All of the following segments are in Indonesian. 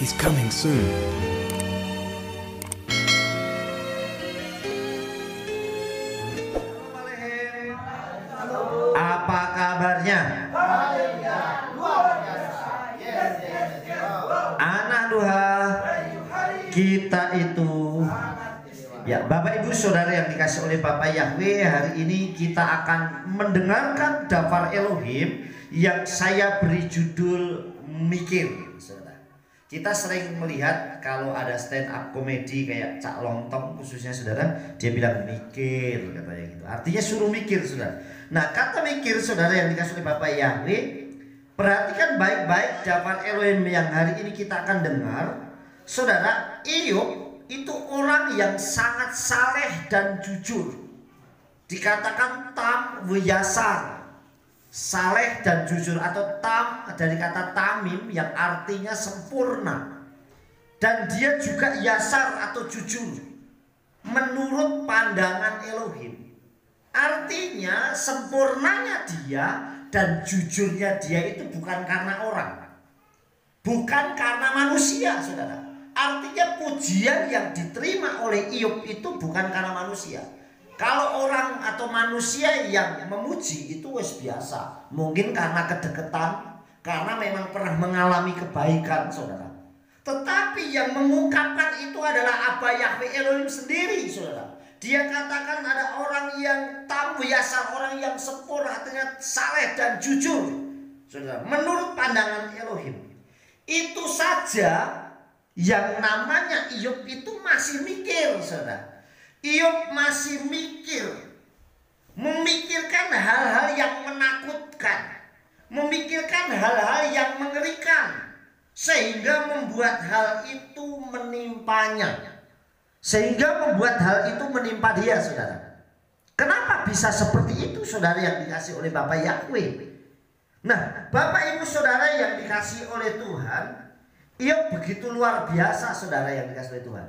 He's coming soon. Apa kabarnya? Anak Duha, kita itu ya Bapak Ibu Saudara yang dikasih oleh Bapak Yahweh, hari ini kita akan mendengarkan Dafar Elohim yang saya beri judul Mikir. Saudara, kita sering melihat kalau ada stand up komedi kayak Cak Lontong khususnya saudara, dia bilang mikir katanya gitu. Artinya suruh mikir saudara. Nah kata mikir saudara yang dikasih oleh Bapak Yahweh, perhatikan baik-baik Dafar Elohim yang hari ini kita akan dengar. Saudara, Iyub itu orang yang sangat saleh dan jujur. Dikatakan tam wiyasar, saleh dan jujur, atau tam dari kata tamim yang artinya sempurna. Dan dia juga yasar atau jujur menurut pandangan Elohim. Artinya sempurnanya dia dan jujurnya dia itu bukan karena orang, bukan karena manusia saudara. Artinya pujian yang diterima oleh Iyub itu bukan karena manusia. Kalau orang atau manusia yang memuji itu wes biasa, mungkin karena kedekatan, karena memang pernah mengalami kebaikan saudara. Tetapi yang mengungkapkan itu adalah Abba Yahweh Elohim sendiri saudara. Dia katakan ada orang yang tam wiyasar, orang yang sempurna, artinya saleh dan jujur saudara, menurut pandangan Elohim. Itu saja yang namanya Iyub itu masih mikir saudara. Iyub masih mikir, memikirkan hal-hal yang menakutkan, memikirkan hal-hal yang mengerikan, sehingga membuat hal itu menimpanya, sehingga membuat hal itu menimpa dia saudara. Kenapa bisa seperti itu saudara yang dikasih oleh Bapak Yahweh? Nah Bapak Ibu Saudara yang dikasih oleh Tuhan, Iyub begitu luar biasa saudara yang dikasih oleh Tuhan.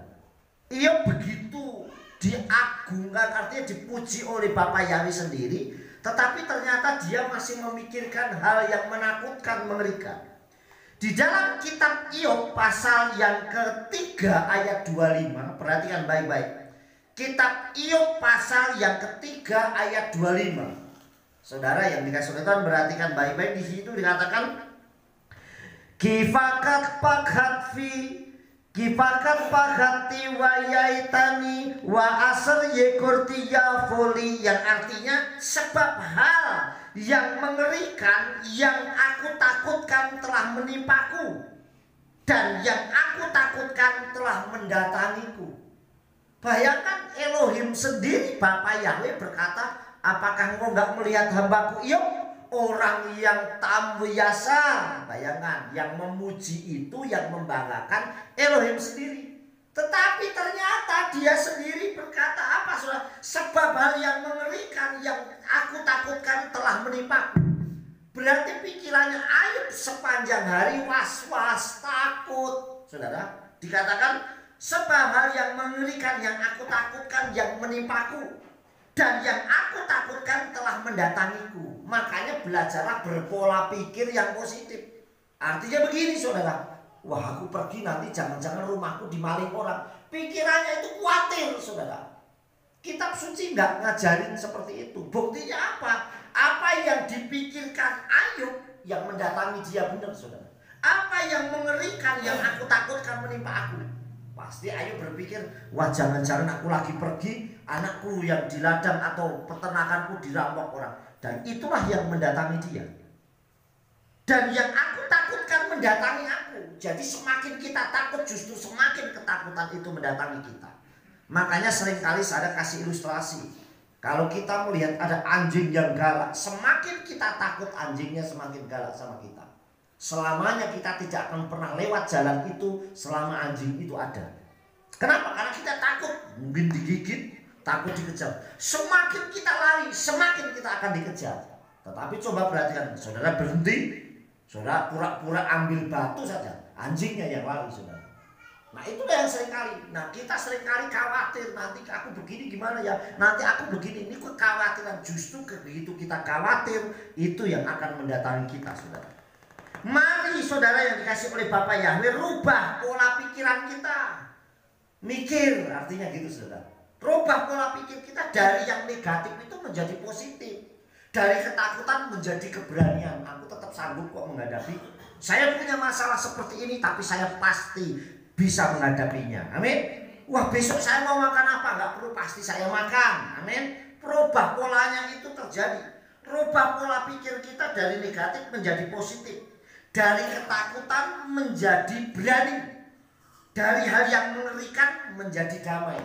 Iyub begitu diagungkan, artinya dipuji oleh Bapak Yahweh sendiri, tetapi ternyata dia masih memikirkan hal yang menakutkan, mengerikan. Di dalam kitab Iyub pasal yang ketiga ayat 25, perhatikan baik-baik. Kitab Iyub pasal yang ketiga ayat 25. Saudara yang dikasih oleh Tuhan, perhatikan baik-baik. Di situ dikatakan kifakat paghati wa yaitani wa asr yekurti ya foli, yang artinya sebab hal yang mengerikan yang aku takutkan telah menimpaku, dan yang aku takutkan telah mendatangiku. Bayangkan Elohim sendiri, Bapak Yahweh berkata, apakah engkau enggak melihat hambaku Iyub, orang yang tam wiyasar? Bayangkan, yang memuji itu, yang membanggakan Elohim sendiri. Tetapi ternyata dia sendiri berkata apa saudara? Sebab hal yang mengerikan yang aku takutkan telah menimpaku. Berarti pikirannya Ayub sepanjang hari was-was, takut saudara. Dikatakan sebab hal yang mengerikan yang aku takutkan yang menimpaku, dan yang aku takutkan telah mendatangiku. Makanya belajarlah berpola pikir yang positif. Artinya begini saudara, wah aku pergi nanti jangan-jangan rumahku dimaling orang. Pikirannya itu khawatir saudara. Kitab suci nggak ngajarin seperti itu. Buktinya apa? Apa yang dipikirkan Ayub yang mendatangi dia benar saudara. Apa yang mengerikan yang aku takutkan menimpa aku. Pasti Ayub berpikir, wah jangan-jangan aku lagi pergi, anakku yang di ladang atau peternakanku dirampok orang. Dan itulah yang mendatangi dia. Dan yang aku takutkan mendatangi aku. Jadi semakin kita takut, justru semakin ketakutan itu mendatangi kita. Makanya seringkali saya kasih ilustrasi. Kalau kita melihat ada anjing yang galak, semakin kita takut anjingnya semakin galak sama kita. Selamanya kita tidak akan pernah lewat jalan itu selama anjing itu ada. Kenapa? Karena kita takut, mungkin digigit, takut dikejar. Semakin kita lari, semakin kita akan dikejar. Tetapi coba perhatikan, saudara berhenti, saudara pura-pura ambil batu saja, anjingnya yang lari saudara. Nah itulah yang seringkali. Nah kita seringkali khawatir, nanti aku begini gimana ya, nanti aku begini. Ini kekhawatiran, justru begitu kita khawatir, itu yang akan mendatangi kita saudara. Mari saudara yang dikasih oleh Bapa Yahweh, rubah pola pikiran kita. Mikir artinya gitu saudara. Rubah pola pikir kita dari yang negatif itu menjadi positif. Dari ketakutan menjadi keberanian. Aku tetap sanggup kok menghadapi. Saya punya masalah seperti ini, tapi saya pasti bisa menghadapinya. Amin. Wah, besok saya mau makan apa? Nggak perlu, pasti saya makan. Amin. Rubah polanya itu terjadi. Rubah pola pikir kita dari negatif menjadi positif. Dari ketakutan menjadi berani. Dari hal yang mengerikan menjadi damai.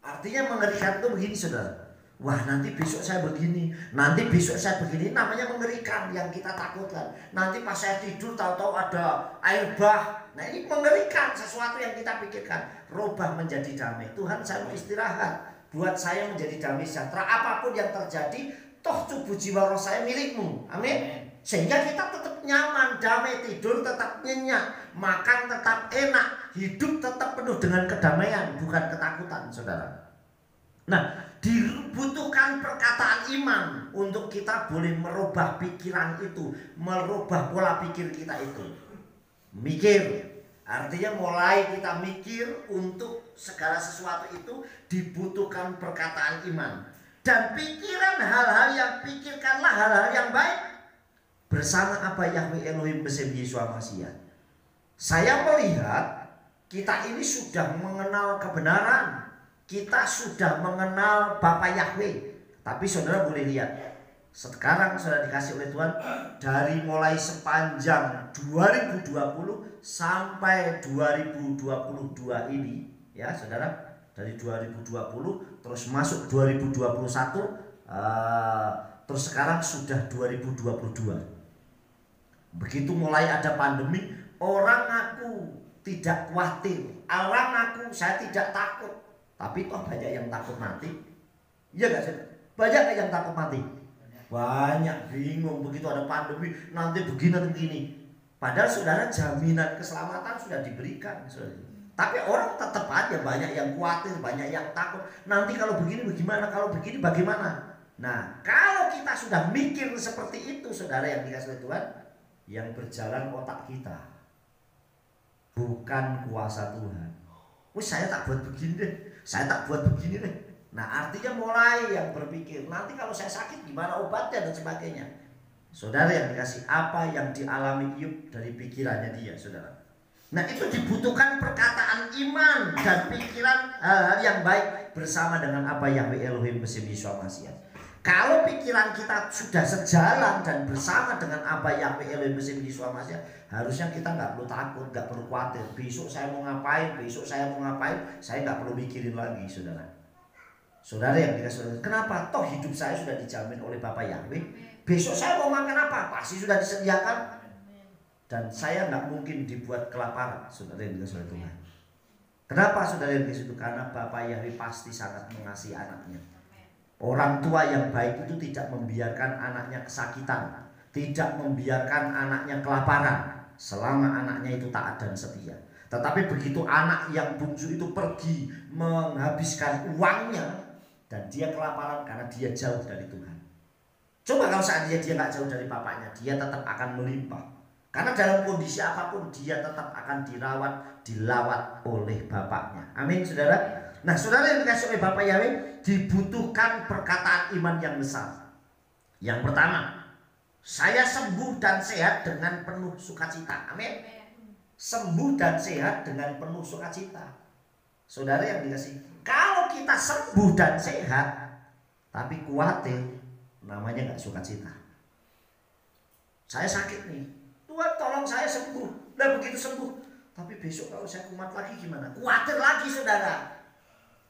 Artinya mengerikan itu begini saudara. Wah, nanti besok saya begini, nanti besok saya begini. Namanya mengerikan yang kita takutkan. Nanti pas saya tidur tahu-tahu ada air bah. Nah, ini mengerikan, sesuatu yang kita pikirkan. Rubah menjadi damai. Tuhan, saya mau istirahat. Buat saya menjadi damai sejahtera. Apapun yang terjadi, toh tubuh jiwa roh saya milikmu. Amin. Sehingga kita tetap nyaman, damai, tidur tetap nyenyak, makan tetap enak, hidup tetap penuh dengan kedamaian, bukan ketakutan, saudara. Nah, dibutuhkan perkataan iman untuk kita boleh merubah pikiran itu, merubah pola pikir kita itu. Mikir, artinya mulai kita mikir untuk segala sesuatu itu dibutuhkan perkataan iman. Dan pikiran hal-hal yang pikirkanlah hal-hal yang baik. Bersama apa Yahweh Elohim bersama Yesus Mashiach. Saya melihat kita ini sudah mengenal kebenaran. Kita sudah mengenal Bapa Yahweh. Tapi saudara boleh lihat, sekarang sudah dikasih oleh Tuhan, dari mulai sepanjang 2020 sampai 2022 ini, ya saudara, dari 2020 terus masuk 2021, terus sekarang sudah 2022. Begitu mulai ada pandemi, orang ngaku tidak khawatir, orang ngaku saya tidak takut. Tapi toh banyak yang takut mati. Iya gak sih? Banyak gak yang takut mati? Banyak, bingung begitu ada pandemi, nanti begini. Padahal saudara jaminan keselamatan sudah diberikan, saudara. Tapi orang tetap aja banyak yang khawatir, banyak yang takut. Nanti kalau begini bagaimana, kalau begini bagaimana? Nah, kalau kita sudah mikir seperti itu, saudara yang dikasih oleh Tuhan, yang berjalan otak kita, bukan kuasa Tuhan. Wih, saya tak buat begini deh, saya tak buat begini deh. Nah, artinya mulai yang berpikir, nanti kalau saya sakit gimana obatnya dan sebagainya. Saudara yang dikasih, apa yang dialami Ayub dari pikirannya dia, saudara. Nah, itu dibutuhkan perkataan iman dan pikiran hal-hal yang baik bersama dengan apa Yahweh Elohim bersama Yesus Mashiach. Kalau pikiran kita sudah sejalan dan bersama dengan apa Yahweh Elohim bersama Yesus Mashiach, harusnya kita nggak perlu takut, nggak perlu khawatir. Besok saya mau ngapain, saya nggak perlu mikirin lagi, saudara. Saudara yang dikasih, kenapa? Toh hidup saya sudah dijamin oleh Bapa Yahweh. Besok saya mau makan apa? Pasti sudah disediakan. Dan saya nggak mungkin dibuat kelaparan, saudara yang dikasih Tuhan. Kenapa saudara yang dikasih? Karena Bapa Yahweh pasti sangat mengasihi anaknya. Orang tua yang baik itu tidak membiarkan anaknya kesakitan, tidak membiarkan anaknya kelaparan selama anaknya itu taat dan setia. Tetapi begitu anak yang bungsu itu pergi menghabiskan uangnya dan dia kelaparan karena dia jauh dari Tuhan. Coba kalau seandainya dia nggak jauh dari bapaknya, dia tetap akan melimpah. Karena dalam kondisi apapun dia tetap akan dilawat oleh bapaknya. Amin, saudara. Nah, saudara yang dikasih oleh Bapa Yahweh, dibutuhkan perkataan iman yang besar. Yang pertama, saya sembuh dan sehat dengan penuh sukacita. Amin. Sembuh dan sehat dengan penuh sukacita. Saudara yang dikasih, kalau kita sembuh dan sehat tapi khawatir, namanya nggak sukacita. Saya sakit nih, Tuhan tolong saya sembuh. Nah, begitu sembuh, tapi besok kalau saya kumat lagi gimana? Khawatir lagi, saudara.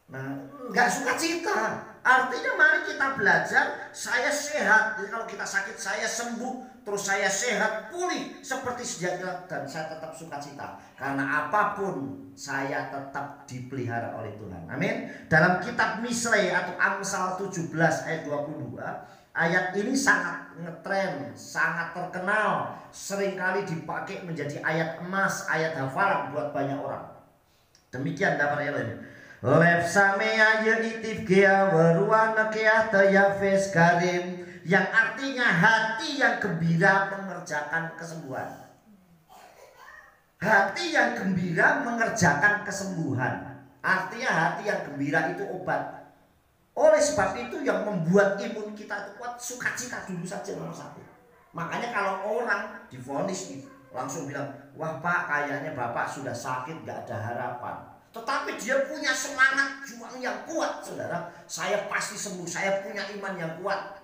Nah, nggak sukacita. Artinya mari kita belajar, saya sehat. Jadi kalau kita sakit, saya sembuh, terus saya sehat, pulih seperti sedia kala, dan saya tetap sukacita. Karena apapun saya tetap dipelihara oleh Tuhan. Amin. Dalam kitab Misle atau Amsal 17 ayat 22, ayat ini sangat ngetren, sangat terkenal, seringkali dipakai menjadi ayat emas, ayat hafalan buat banyak orang. Demikian dapat ini. Lepsamea yeitif gea waruana kea tayafes karim, yang artinya hati yang gembira mengerjakan kesembuhan. Hati yang gembira mengerjakan kesembuhan. Artinya hati yang gembira itu obat. Oleh sebab itu yang membuat imun kita itu kuat, sukacita dulu saja nomor satu. Makanya kalau orang divonis langsung bilang, wah Pak, kayaknya Bapak sudah sakit, gak ada harapan. Tetapi dia punya semangat juang yang kuat, saudara. Saya pasti sembuh, saya punya iman yang kuat.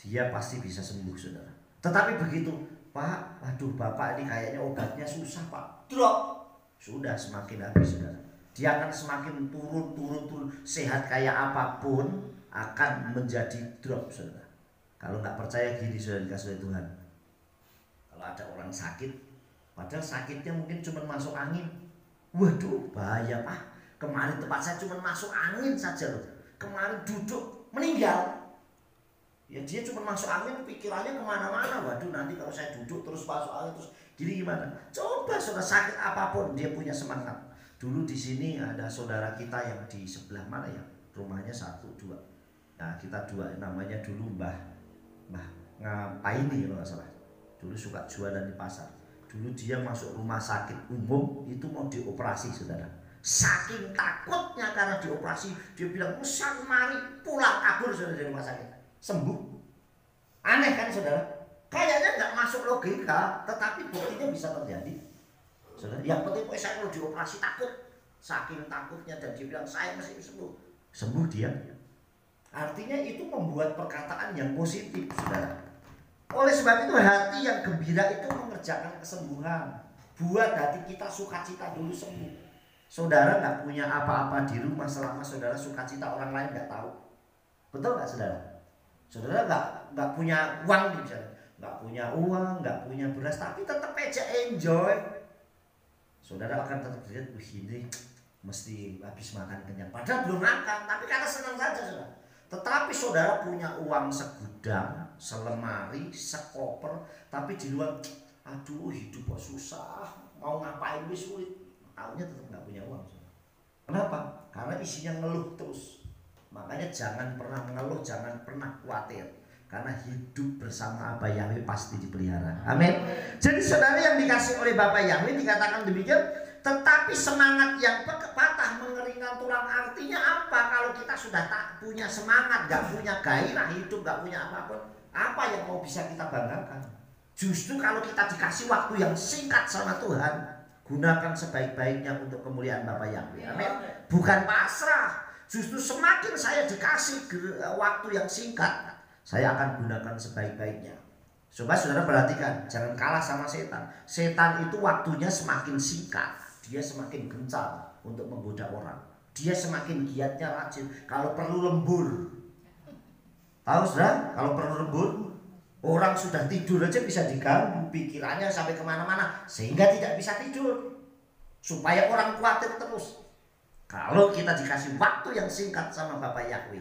Dia pasti bisa sembuh, saudara. Tetapi begitu, Pak, aduh Bapak ini kayaknya obatnya susah Pak, drop, sudah semakin habis, saudara. Dia akan semakin turun. Sehat kayak apapun akan menjadi drop, saudara. Kalau nggak percaya gini, saudara, dikasih oleh Tuhan. Kalau ada orang sakit, padahal sakitnya mungkin cuma masuk angin. Waduh, bahaya Pak. Kemarin tempat saya cuma masuk angin saja loh. Kemarin duduk, meninggal. Ya dia cuma masuk angin, pikirannya kemana-mana. Waduh, nanti kalau saya duduk terus masuk angin terus gini gimana? Coba saudara, sakit apapun dia punya semangat. Dulu di sini ada saudara kita yang di sebelah mana ya? Rumahnya 1, 2. Nah kita 2, namanya dulu Mbah Ngapaini kalau nggak salah. Dulu suka jualan di pasar. Dulu dia masuk rumah sakit umum itu mau dioperasi, saudara. Saking takutnya karena dioperasi, dia bilang usah mari pulang kabur saudara dari rumah sakit. Sembuh. Aneh kan saudara? Kayaknya nggak masuk logika, tetapi buktinya bisa terjadi. Saudara, yang penting saya kalau dioperasi takut. Saking takutnya dan dia bilang saya mesti sembuh. Sembuh dia. Artinya itu membuat perkataan yang positif, saudara. Oleh sebab itu hati yang gembira itu mengerjakan kesembuhan. Buat hati kita sukacita dulu sembuh. Saudara nggak punya apa-apa di rumah selama saudara sukacita, orang lain nggak tahu. Betul nggak saudara? Saudara nggak punya uang nih misalnya, nggak punya uang, nggak punya beras, tapi tetap aja enjoy. Saudara akan tetap lihat, ini mesti habis makan kenyang. Padahal belum makan, tapi karena senang saja saudara. Tetapi saudara punya uang segudang, selemari, sekoper, tapi di luar, aduh hidup kok susah, mau ngapain wis sulit. Tahunya tetap nggak punya uang. Saudara. Kenapa? Karena isinya ngeluh terus. Makanya jangan pernah mengeluh, jangan pernah khawatir. Karena hidup bersama Abah Yahweh pasti dipelihara. Amin. Jadi saudara yang dikasih oleh Bapak Yahweh dikatakan demikian. Tetapi semangat yang patah mengeringkan tulang, artinya apa? Kalau kita sudah tak punya semangat, gak punya gairah hidup, gak punya apapun, apa yang mau bisa kita banggakan? Justru kalau kita dikasih waktu yang singkat sama Tuhan, gunakan sebaik-baiknya untuk kemuliaan Bapak Yahweh. Amin. Bukan pasrah. Justru semakin saya dikasih waktu yang singkat, saya akan gunakan sebaik-baiknya. Coba saudara perhatikan, jangan kalah sama setan. Setan itu waktunya semakin singkat, dia semakin gencar untuk menggoda orang. Dia semakin giatnya rajin. Kalau perlu lembur, tahu saudara? Kalau perlu lembur, orang sudah tidur aja bisa diganggu pikirannya sampai kemana-mana sehingga tidak bisa tidur. Supaya orang khawatir terus. Kalau kita dikasih waktu yang singkat sama Bapak Yahweh,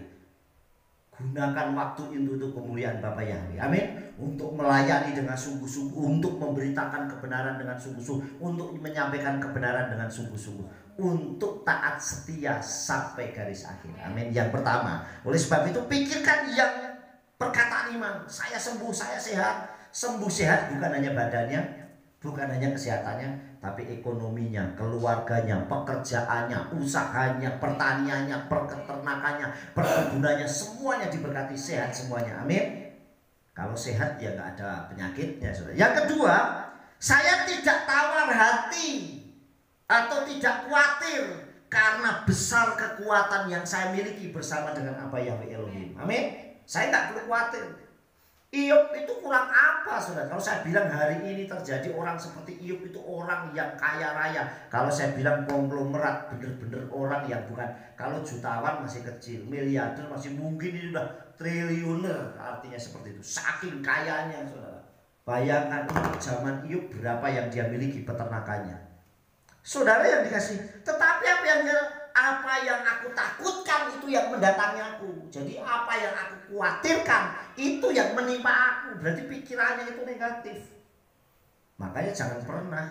gunakan waktu itu untuk kemuliaan Bapak Yahweh. Amin. Untuk melayani dengan sungguh-sungguh, untuk memberitakan kebenaran dengan sungguh-sungguh, untuk menyampaikan kebenaran dengan sungguh-sungguh, untuk taat setia sampai garis akhir. Amin. Yang pertama, oleh sebab itu pikirkan yang perkataan iman. Saya sembuh, saya sehat. Sembuh sehat bukan hanya badannya, bukan hanya kesehatannya, tapi ekonominya, keluarganya, pekerjaannya, usahanya, pertaniannya, peternakannya, perkebunannya, semuanya diberkati sehat semuanya. Amin. Kalau sehat ya nggak ada penyakitnya, saudara. Yang kedua, saya tidak tawar hati atau tidak khawatir karena besar kekuatan yang saya miliki bersama dengan Abah Yahweh Elohim. Amin. Saya nggak perlu khawatir. Iyob itu kurang apa saudara? Kalau saya bilang hari ini terjadi orang seperti Iyob itu orang yang kaya raya. Kalau saya bilang konglomerat, bener-bener orang yang bukan. Kalau jutawan masih kecil, miliarder masih mungkin ini udah triliuner. Artinya seperti itu. Saking kayanya saudara. Bayangkan untuk zaman Iyob berapa yang dia miliki peternakannya. Saudara yang dikasih. Tetapi apa yang aku takutkan itu yang mendatangi aku. Jadi apa yang aku khawatirkan itu yang menimpa aku. Berarti pikirannya itu negatif. Makanya jangan pernah,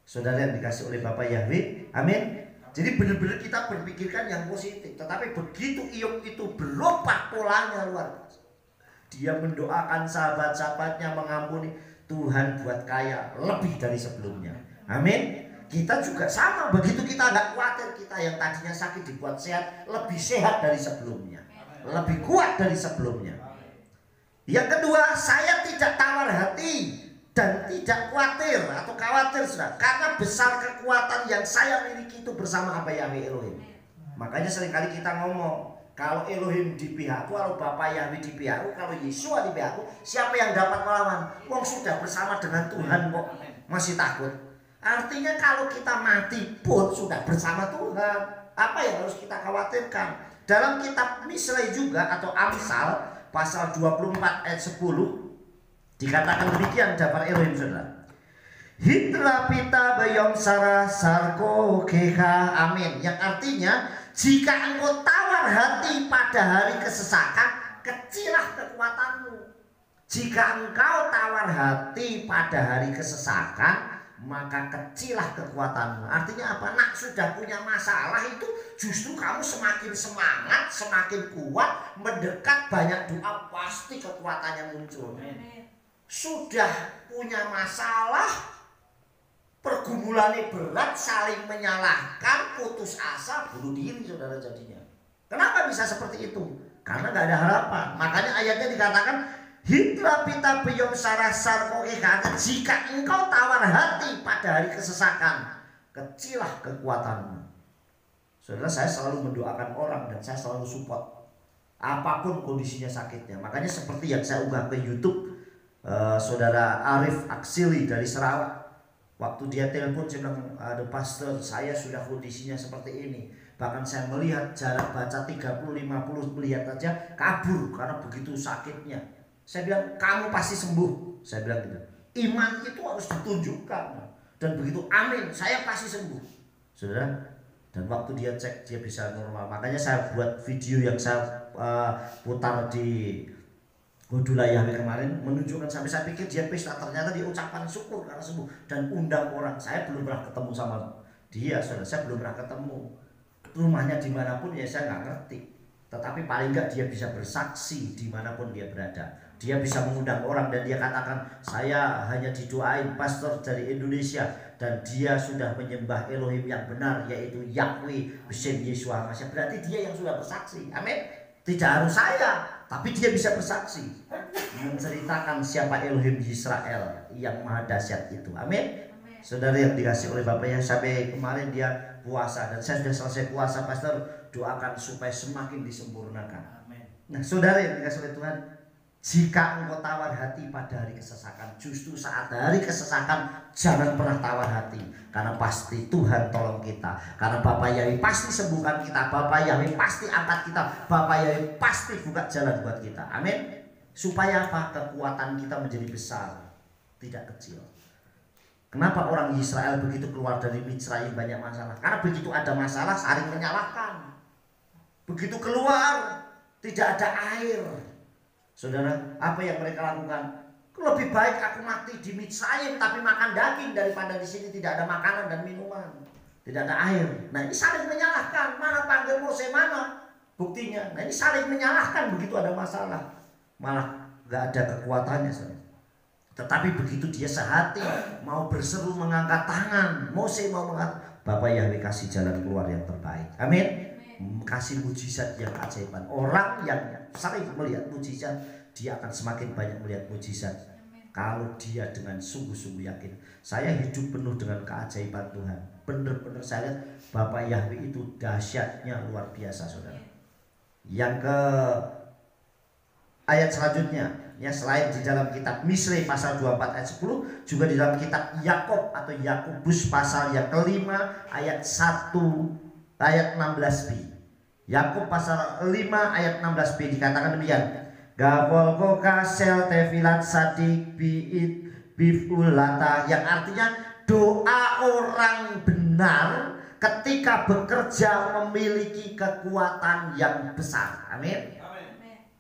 saudara yang dikasih oleh Bapak Yahweh, amin. Jadi benar-benar kita berpikirkan yang positif. Tetapi begitu Iyob itu berubah polanya luar biasa. Dia mendoakan sahabat-sahabatnya mengampuni. Tuhan buat kaya lebih dari sebelumnya. Amin. Kita juga sama, begitu kita nggak khawatir, kita yang tadinya sakit dibuat sehat, lebih sehat dari sebelumnya, lebih kuat dari sebelumnya. Yang kedua, saya tidak tawar hati dan tidak khawatir atau khawatir, saudara, karena besar kekuatan yang saya miliki itu bersama apa Yahweh Elohim. Makanya seringkali kita ngomong, kalau Elohim di pihakku, kalau Bapa Yahweh di pihakku, kalau Yesua di pihakku, siapa yang dapat melawan? Wong sudah bersama dengan Tuhan kok masih takut. Artinya kalau kita mati pun sudah bersama Tuhan. Apa yang harus kita khawatirkan? Dalam kitab Misrai juga atau Amsal pasal 24 ayat 10 dikatakan demikian dapat Elohim, saudara. Hitra pita bayom sara sarko keha, amin. Yang artinya, jika engkau tawar hati pada hari kesesakan, kecilah kekuatanmu. Jika engkau tawar hati pada hari kesesakan, maka kecilah kekuatanmu. Artinya apa? Nak sudah punya masalah itu justru kamu semakin semangat, semakin kuat, mendekat, banyak doa, pasti kekuatannya muncul. Sudah punya masalah, pergumulannya berat, saling menyalahkan, putus asa, bunuh diri, saudara jadinya. Kenapa bisa seperti itu? Karena gak ada harapan. Makanya ayatnya dikatakan, Hitra pita beyom sarah sarko ekata, jika engkau tawar hati pada hari kesesakan, kecilah kekuatanmu. Saudara, saya selalu mendoakan orang dan saya selalu support apapun kondisinya sakitnya. Makanya seperti yang saya unggah ke YouTube, saudara Arif Aksili dari Sarawak, waktu dia telepon, saya bilang, ada pastor, saya sudah kondisinya seperti ini. Bahkan saya melihat jarak baca 30-50 melihat aja kabur karena begitu sakitnya. Saya bilang, kamu pasti sembuh. Saya bilang gitu. Iman itu harus ditunjukkan. Dan begitu, amin, saya pasti sembuh. Saudara, dan waktu dia cek, dia bisa normal. Makanya saya buat video yang saya putar di Godula Yahweh kemarin, menunjukkan sampai saya pikir dia pesta, ternyata dia ucapan syukur karena sembuh. Dan undang orang. Saya belum pernah ketemu sama dia, saudara. Saya belum pernah ketemu. Rumahnya dimanapun ya saya nggak ngerti. Tetapi paling nggak dia bisa bersaksi dimanapun dia berada. Dia bisa mengundang orang dan dia katakan, saya hanya didoain pastor dari Indonesia dan dia sudah menyembah Elohim yang benar, yaitu Yahweh Besem Yesua Masya. Berarti dia yang sudah bersaksi. Amin. Tidak harus saya, tapi dia bisa bersaksi, menceritakan siapa Elohim Israel yang maha dahsyat itu. Amin. Saudara yang dikasih oleh Bapaknya, sampai kemarin dia puasa dan saya sudah selesai puasa, pastor, doakan supaya semakin disempurnakan. Nah, saudara yang dikasih oleh Tuhan, jika engkau tawar hati pada hari kesesakan, justru saat hari kesesakan jangan pernah tawar hati, karena pasti Tuhan tolong kita. Karena Bapa Yahweh pasti sembuhkan kita, Bapa Yahweh pasti angkat kita, Bapa Yahweh pasti buka jalan buat kita. Amin. Supaya apa? Kekuatan kita menjadi besar, tidak kecil. Kenapa orang Israel begitu keluar dari Mitsraim banyak masalah? Karena begitu ada masalah saling menyalahkan. Begitu keluar tidak ada air. Saudara, apa yang mereka lakukan? Lebih baik aku mati di Mitsraim tapi makan daging daripada di sini tidak ada makanan dan minuman, tidak ada air. Nah, ini saling menyalahkan. Mana panggil Mose, mana buktinya? Nah, ini saling menyalahkan begitu ada masalah. Malah gak ada kekuatannya, saudara. Tetapi begitu dia sehati mau berseru mengangkat tangan, Mose mau mengangkat, Bapak Yahweh kasih jalan keluar yang terbaik. Amin. Kasih mujizat yang keajaiban. Orang yang sering melihat mujizat, dia akan semakin banyak melihat mujizat. Kalau dia dengan sungguh-sungguh yakin, saya hidup penuh dengan keajaiban Tuhan. Benar-benar saya lihat Bapak Yahweh itu dahsyatnya luar biasa, saudara. Yang ke ayat selanjutnya, ya, selain di dalam kitab Misrai pasal 24 ayat 10, juga di dalam kitab Yakob atau Yakobus pasal yang kelima ayat 1 ayat 16b. Yakub pasal 5 ayat 16b dikatakan demikian. Gavol koka sel tefilat sadik biit bifulata, yang artinya doa orang benar ketika bekerja memiliki kekuatan yang besar. Amin.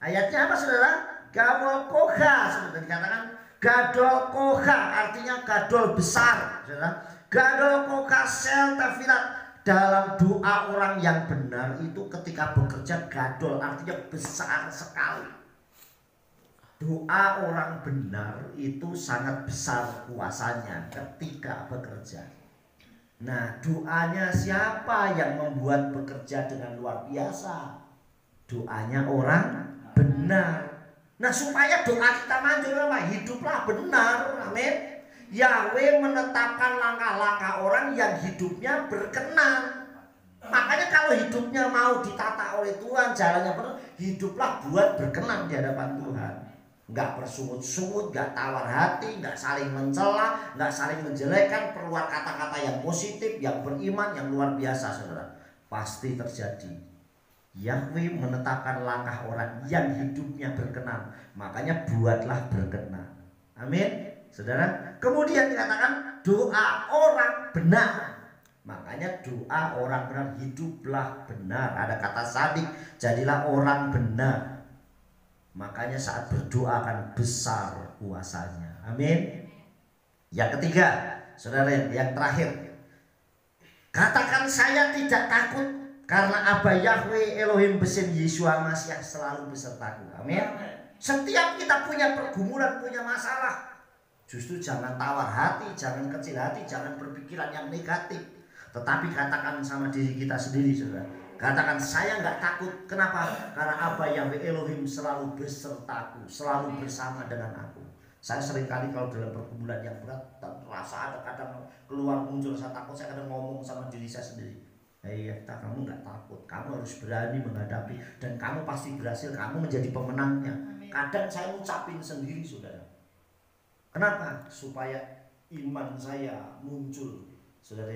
Ayatnya apa, saudara? Gavol koka, sudah dikatakan gadol koka, artinya gadol besar, saudara. Gadol koka sel tefilat, dalam doa orang yang benar itu ketika bekerja gadol, artinya besar sekali. Doa orang benar itu sangat besar kuasanya ketika bekerja. Nah, doanya siapa yang membuat bekerja dengan luar biasa? Doanya orang benar. Nah, supaya doa kita manjur apa? Hiduplah benar. Amin. Yahweh menetapkan langkah-langkah orang yang hidupnya berkenan. Makanya kalau hidupnya mau ditata oleh Tuhan, jalannya benar, hiduplah buat berkenan di hadapan Tuhan. Nggak bersungut-sungut, nggak tawar hati, nggak saling mencela, nggak saling menjelekkan, keluar kata-kata yang positif, yang beriman, yang luar biasa, saudara. Pasti terjadi. Yahweh menetapkan langkah orang yang hidupnya berkenan, makanya buatlah berkenan. Amin, saudara. Kemudian dikatakan doa orang benar. Makanya doa orang benar, hiduplah benar. Ada kata sadik, jadilah orang benar. Makanya saat berdoa akan besar kuasanya. Amin. Yang ketiga, saudara, yang terakhir, katakan saya tidak takut karena Aba Yahweh Elohim Besim Yeshua Mashiach selalu besertaku. Amin. Setiap kita punya pergumulan, punya masalah, justru jangan tawar hati, jangan kecil hati, jangan berpikiran yang negatif. Tetapi katakan sama diri kita sendiri, saudara. Katakan saya nggak takut. Kenapa? Karena Aba Yahweh Elohim selalu besertaku, selalu bersama dengan aku. Saya seringkali kalau dalam pergumulan yang berat, terasa ada kadang keluar muncul rasa takut, saya kadang ngomong sama diri saya sendiri. Iya, kamu nggak takut, kamu harus berani menghadapi dan kamu pasti berhasil, kamu menjadi pemenangnya. Kadang saya ngucapin sendiri, saudara. Kenapa? Supaya iman saya muncul, saudara.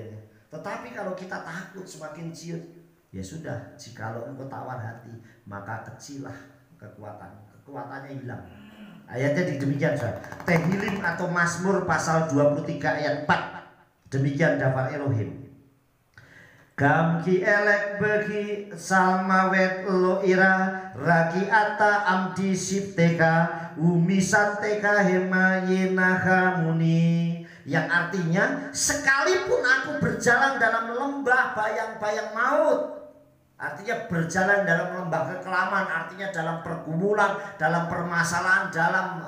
Tetapi kalau kita takut semakin ciut, ya sudah, jikalau engkau tawar hati, maka kecillah kekuatannya hilang. Ayatnya demikian, saudara. Tehillim atau Mazmur pasal 23 ayat 4. Demikian daftar Elohim. Gamki elek bagi salmawet lo ira ragi ata amdi sipteka umisanteka hema yenaha muni. Yang artinya, sekalipun aku berjalan dalam lembah bayang-bayang maut, artinya berjalan dalam lembah kekelaman, artinya dalam pergumulan, dalam permasalahan, dalam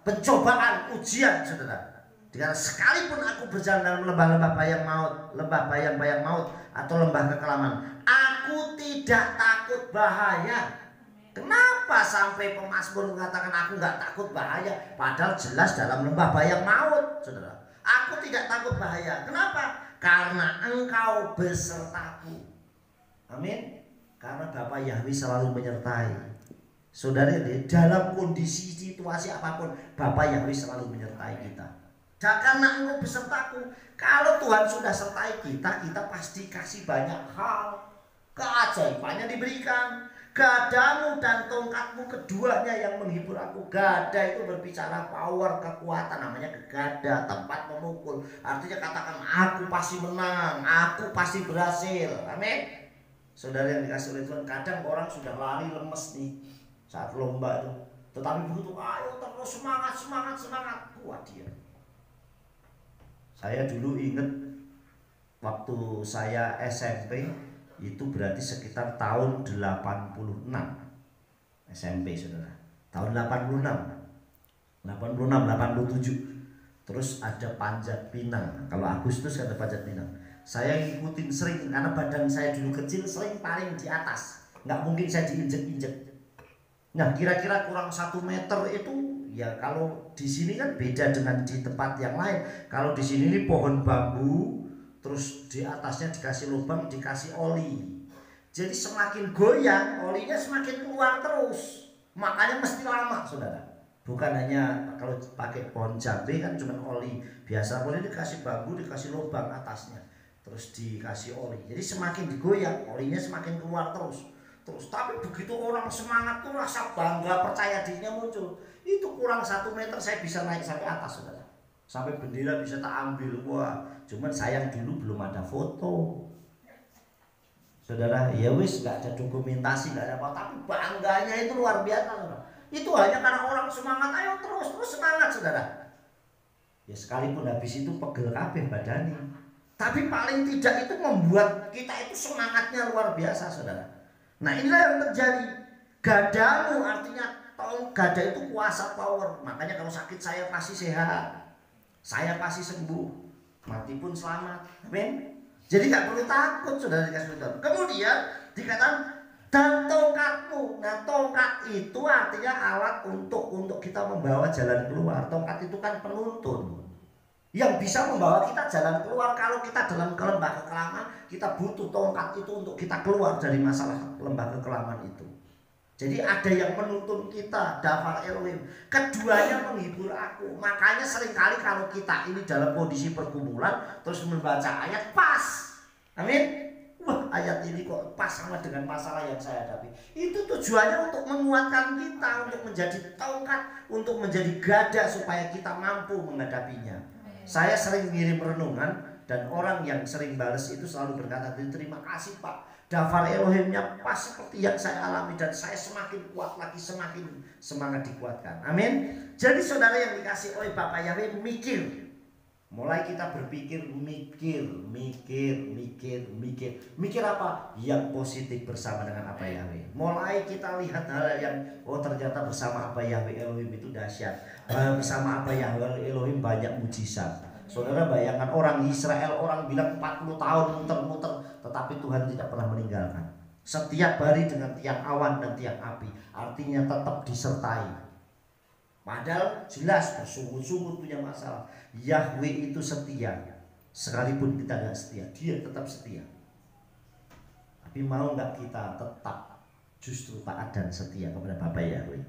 pencobaan, ujian, saudara. Karena sekalipun aku berjalan dalam lembah-lembah bayang maut, lembah bayang-bayang maut atau lembah kekelaman, aku tidak takut bahaya. Kenapa sampai pemazmur mengatakan aku nggak takut bahaya? Padahal jelas dalam lembah bayang maut, saudara. Aku tidak takut bahaya. Kenapa? Karena engkau besertaku. Amin. Karena Bapa Yahweh selalu menyertai. Saudara, dalam kondisi situasi apapun, Bapa Yahweh selalu menyertai kita. Karena engkau besertaku. Kalau Tuhan sudah sertai kita, kita pasti kasih banyak hal. Keajaibannya diberikan. Gadamu dan tongkatmu keduanya yang menghibur aku. Gada itu berbicara power, kekuatan, namanya gada, tempat memukul. Artinya katakan aku pasti menang, aku pasti berhasil. Amin. Saudara yang dikasih oleh Tuhan, kadang orang sudah lari lemes nih saat lomba itu. Tetapi begitu, ayo terus semangat, semangat, semangat, kuat dia. Saya dulu ingat waktu saya SMP, itu berarti sekitar tahun 86 SMP, saudara. Tahun 86, 87. Terus ada Panjat Pinang. Kalau Agustus ada Panjat Pinang. Saya ngikutin sering karena badan saya dulu kecil, sering paling di atas. Nggak mungkin saya diinjek-injek. Nah, kira-kira kurang 1 meter itu. Ya kalau di sini kan beda dengan di tempat yang lain. Kalau di sini ini pohon bambu, terus di atasnya dikasih lubang, dikasih oli. Jadi semakin goyang, olinya semakin keluar terus. Makanya mesti lama, saudara. Bukan hanya kalau pakai pohon jambe kan cuma oli biasa, boleh dikasih bambu, dikasih lubang atasnya, terus dikasih oli. Jadi semakin digoyang, olinya semakin keluar terus. Tapi begitu orang semangat tuh, rasa bangga, percaya dirinya muncul. Itu kurang 1 meter saya bisa naik sampai atas, saudara. Sampai bendera bisa tak ambil. Wah, cuman sayang dulu belum ada foto, saudara. Ya wis, nggak ada dokumentasi, nggak ada apa. Tapi bangganya itu luar biasa, saudara. Itu hanya karena orang semangat, ayo terus semangat, saudara. Ya sekalipun habis itu pegel kabeh badannya, tapi paling tidak itu membuat kita itu semangatnya luar biasa, saudara. Nah inilah yang terjadi. Gadamu artinya gada itu kuasa, power. Makanya kalau sakit saya pasti sehat, saya pasti sembuh. mati pun selamat. Amin. Jadi nggak perlu takut, saudara dikasih Tuhan. Kemudian dikatakan dan tongkatmu. Nah, tongkat itu artinya alat untuk kita membawa jalan keluar. Tongkat itu kan penuntun yang bisa membawa kita jalan keluar. Kalau kita dalam lembah kekelaman, kita butuh tongkat itu untuk kita keluar dari masalah lembah kekelaman itu. Jadi ada yang menuntun kita, Dafar Elohim. Keduanya menghibur aku. Makanya seringkali kalau kita ini dalam kondisi pergumulan terus membaca ayat pas. Amin. Wah, ayat ini kok pas sama dengan masalah yang saya hadapi. Itu tujuannya untuk menguatkan kita, untuk menjadi tongkat, untuk menjadi gada supaya kita mampu menghadapinya. Saya sering ngirim renungan dan orang yang sering balas itu selalu berkata, terima kasih Pak, Dafar Elohimnya pas seperti yang saya alami dan saya semakin kuat lagi, semakin semangat dikuatkan. Amin. Jadi saudara yang dikasih oleh Bapak Yahweh, mikir. Mulai kita berpikir, mikir apa? Yang positif bersama dengan apa Yahweh. Mulai kita lihat hal yang ternyata bersama apa Yahweh Elohim itu dahsyat. Bersama apa Yahweh Elohim banyak mujizat. Saudara bayangkan orang Israel, orang bilang 40 tahun muter-muter, tetapi Tuhan tidak pernah meninggalkan. Setiap hari dengan tiang awan dan tiang api, artinya tetap disertai. Padahal jelas bersungguh-sungguh punya masalah. Yahweh itu setia. Sekalipun kita tidak setia, dia tetap setia. Tapi mau nggak kita tetap justru taat dan setia kepada Bapa Yahweh?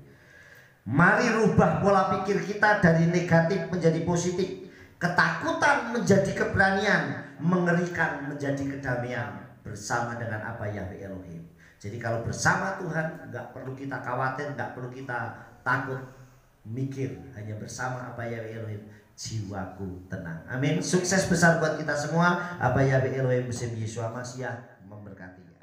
Mari rubah pola pikir kita dari negatif menjadi positif. Ketakutan menjadi keberanian, mengerikan menjadi kedamaian bersama dengan apa Yahweh Elohim. Jadi kalau bersama Tuhan nggak perlu kita khawatir, nggak perlu kita takut. Mikir hanya bersama apa Yahweh Elohim, jiwaku tenang. Amin. Sukses besar buat kita semua. Apa Yahweh Elohim bersama Yesus Masiah memberkati.